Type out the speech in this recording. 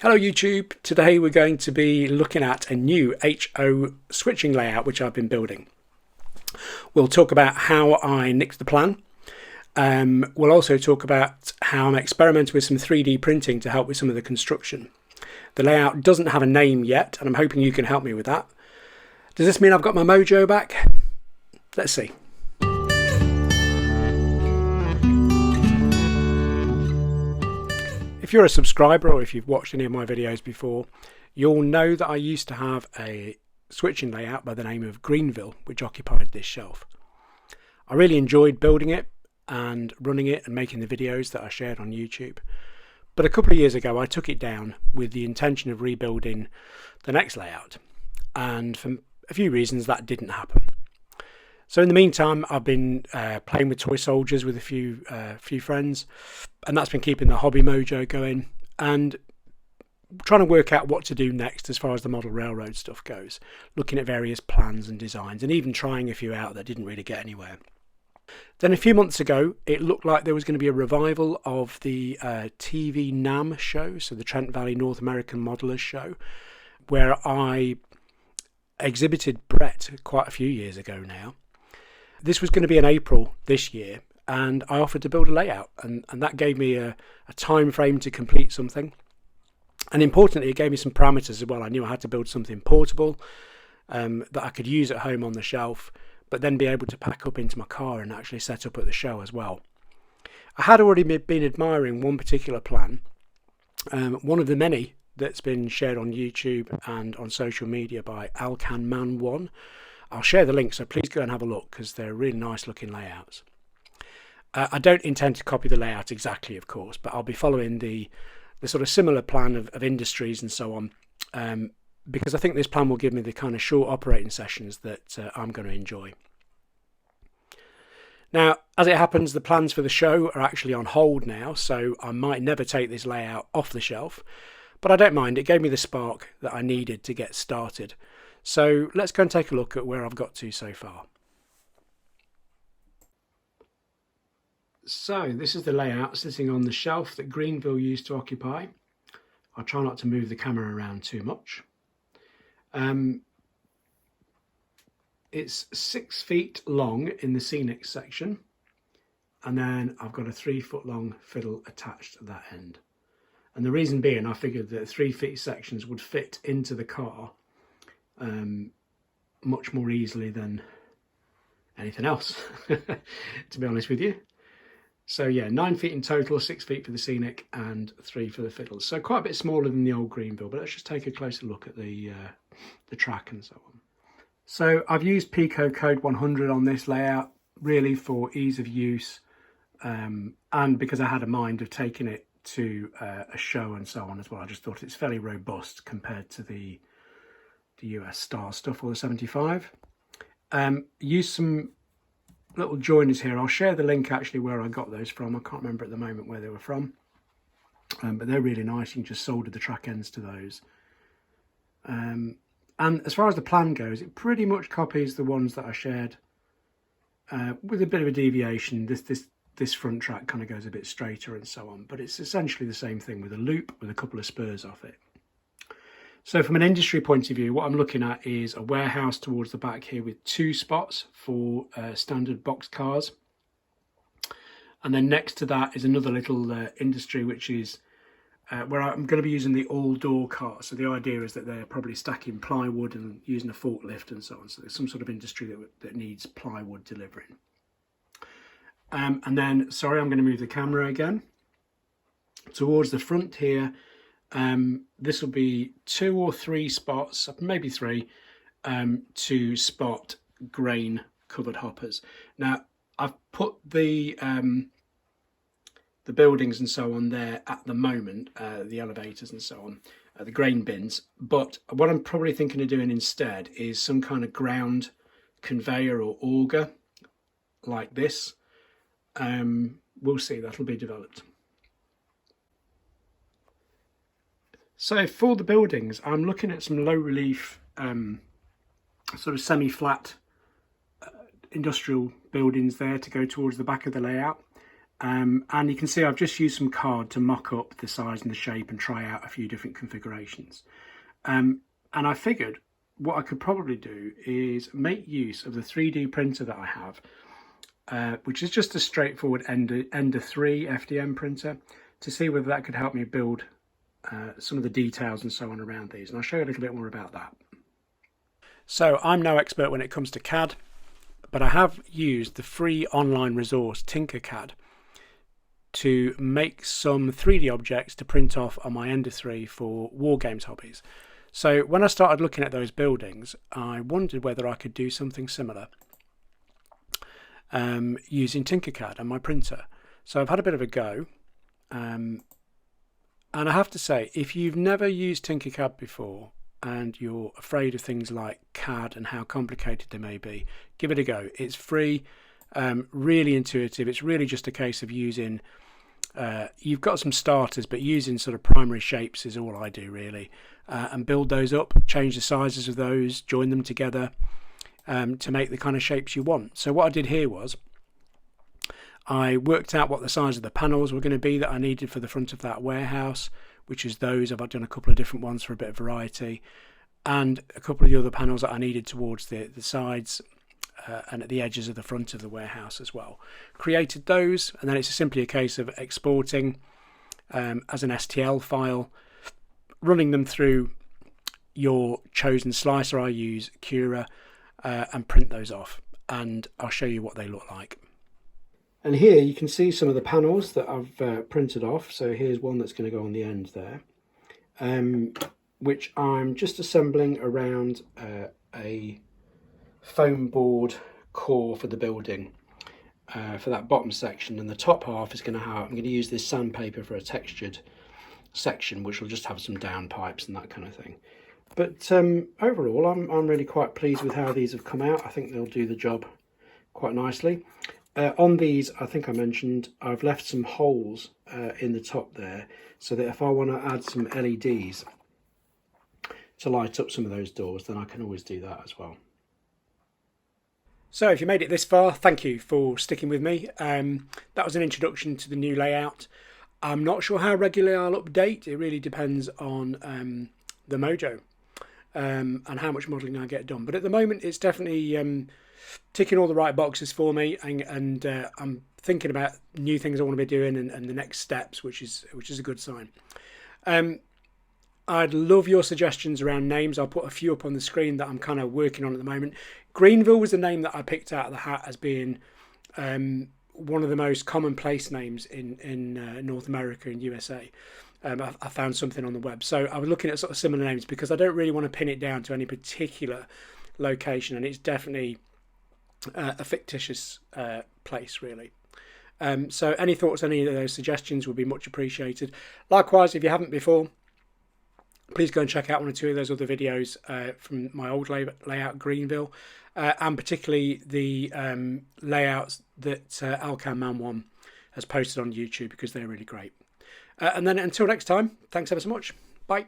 Hello YouTube, today we're going to be looking at a new HO switching layout which I've been building. We'll talk about how I nicked the plan. We'll also talk about how I'm experimenting with some 3D printing to help with some of the construction. The layout doesn't have a name yet and I'm hoping you can help me with that. Does this mean I've got my mojo back? Let's see. If you're a subscriber or if you've watched any of my videos before, you'll know that I used to have a switching layout by the name of Greenville, which occupied this shelf. I really enjoyed building it and running it and making the videos that I shared on YouTube. But a couple of years ago I took it down with the intention of rebuilding the next layout, and for a few reasons that didn't happen. So in the meantime, I've been playing with toy soldiers with a few friends, and that's been keeping the hobby mojo going and trying to work out what to do next as far as the model railroad stuff goes, looking at various plans and designs and even trying a few out that didn't really get anywhere. Then a few months ago, it looked like there was going to be a revival of the TV NAMM show, so the Trent Valley North American Modelers Show, where I exhibited Brett quite a few years ago now. This was going to be in April this year, and I offered to build a layout, and that gave me a time frame to complete something. And importantly, it gave me some parameters as well. I knew I had to build something portable that I could use at home on the shelf, but then be able to pack up into my car and actually set up at the show as well. I had already been admiring one particular plan, one of the many that's been shared on YouTube and on social media by AlcanMan1. I'll share the link, so please go and have a look because they're really nice looking layouts. I don't intend to copy the layout exactly, of course, but I'll be following the sort of similar plan of industries and so on, because I think this plan will give me the kind of short operating sessions that I'm going to enjoy. Now, as it happens, the plans for the show are actually on hold now, so I might never take this layout off the shelf, but I don't mind. It gave me the spark that I needed to get started. So let's go and take a look at where I've got to so far. So this is the layout sitting on the shelf that Greenville used to occupy. I'll try not to move the camera around too much. It's 6 feet long in the scenic section, and then I've got a 3 foot long fiddle attached at that end. And the reason being, I figured that 3 feet sections would fit into the car much more easily than anything else, to be honest with you. So yeah, 9 feet in total, 6 feet for the scenic and 3 for the fiddles. So quite a bit smaller than the old Greenville, but let's just take a closer look at the track and so on. So I've used Pico Code 100 on this layout, really for ease of use, and because I had a mind of taking it to a show and so on as well. I just thought it's fairly robust compared to the US Star stuff or the 75. Use some little joiners here. I'll share the link actually where I got those from. I can't remember at the moment where they were from, but they're really nice. You can just solder the track ends to those. And as far as the plan goes, it pretty much copies the ones that I shared, with a bit of a deviation. This front track kind of goes a bit straighter and so on, but it's essentially the same thing with a loop with a couple of spurs off it. So from an industry point of view, what I'm looking at is a warehouse towards the back here with 2 spots for standard box cars. And then next to that is another little industry, which is where I'm going to be using the all-door cars. So the idea is that they're probably stacking plywood and using a forklift and so on. So there's some sort of industry that needs plywood delivering. And then, sorry, I'm going to move the camera again. Towards the front here, this will be 2 or 3 spots, maybe 3, to spot grain covered hoppers. Now I've put the buildings and so on there at the moment, the elevators and so on, the grain bins, but what I'm probably thinking of doing instead is some kind of ground conveyor or auger like this. We'll see, that'll be developed. So for the buildings, I'm looking at some low relief, sort of semi-flat industrial buildings there to go towards the back of the layout. And you can see I've just used some card to mock up the size and the shape and try out a few different configurations. And I figured what I could probably do is make use of the 3D printer that I have, which is just a straightforward Ender 3 FDM printer, to see whether that could help me build some of the details and so on around these. And I'll show you a little bit more about that. So I'm no expert when it comes to CAD, but I have used the free online resource Tinkercad to make some 3D objects to print off on my Ender 3 for Wargames hobbies. So when I started looking at those buildings, I wondered whether I could do something similar using Tinkercad and my printer. So I've had a bit of a go, and I have to say, if you've never used Tinkercad before and you're afraid of things like CAD and how complicated they may be, give it a go. It's free, really intuitive. It's really just a case of using, you've got some starters, but using sort of primary shapes is all I do really, and build those up, change the sizes of those, join them together to make the kind of shapes you want. So what I did here was I worked out what the size of the panels were going to be that I needed for the front of that warehouse, which is those. I've done a couple of different ones for a bit of variety, and a couple of the other panels that I needed towards the sides and at the edges of the front of the warehouse as well. Created those, and then it's simply a case of exporting as an STL file, running them through your chosen slicer. I use Cura, and print those off, and I'll show you what they look like. And here you can see some of the panels that I've printed off. So here's one that's going to go on the end there, which I'm just assembling around a foam board core for the building for that bottom section, and the top half is going to have, I'm going to use this sandpaper for a textured section, which will just have some downpipes and that kind of thing. But overall, I'm really quite pleased with how these have come out. I think they'll do the job quite nicely. On these, I think I mentioned, I've left some holes in the top there, so that if I want to add some LEDs to light up some of those doors, then I can always do that as well. So if you made it this far, thank you for sticking with me. That was an introduction to the new layout. I'm not sure how regularly I'll update. It really depends on the mojo and how much modelling I get done. But at the moment, it's definitely ticking all the right boxes for me, and I'm thinking about new things I want to be doing and the next steps, which is a good sign. I'd love your suggestions around names. I'll put a few up on the screen that I'm kind of working on at the moment. Greenville was the name that I picked out of the hat as being one of the most commonplace names in North America and USA. I found something on the web, so I was looking at sort of similar names because I don't really want to pin it down to any particular location, and it's definitely a fictitious place really. So any thoughts, any of those suggestions would be much appreciated. Likewise, if you haven't before, please go and check out one or two of those other videos from my old layout Greenville, and particularly the layouts that Alcan Man 1 has posted on YouTube, because they're really great. And then until next time, thanks ever so much. Bye.